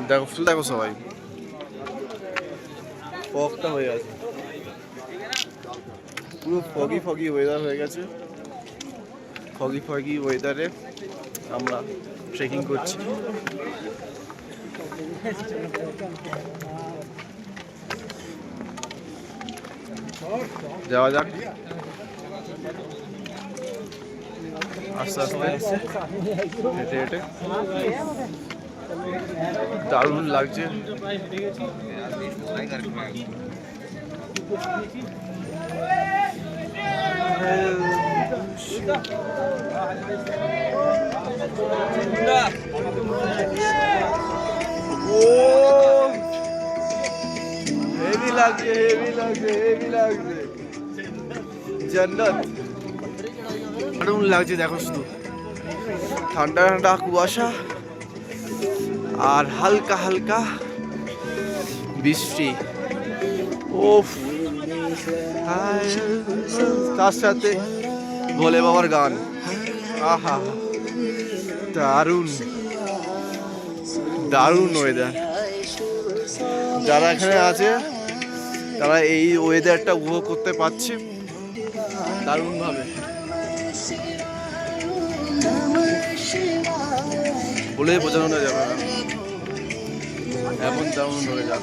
দেখো ফুল দেখো সবাই, ফগটা হয়ে আছে, পুরো ফগি ফগি ওয়েদার হয়ে গেছে। ফগি ফগি ওয়েদারে আমরা ট্রেকিং করছি। যাওয়া যাক আস্তে আস্তে হেঁটে হেঁটে। দারুণ লাগছে। হেভি লাগছে, হেভি লাগছে, হেভি লাগছে, জান্নাত। দারুণ লাগছে, দেখো শুধু ঠান্ডা ঠান্ডা কুয়াশা আর হালকা হালকা বৃষ্টি। ওফ, তার সাথে ভোলে বাবার গান। আহা, দারুণ দারুণ ওয়েদার। যারা এখানে আছে তারা এই ওয়েদারটা উপভোগ করতে পারছে দারুণভাবে। বলে বোঝানো না যাবে না, এমন দারুণ ওয়েদার।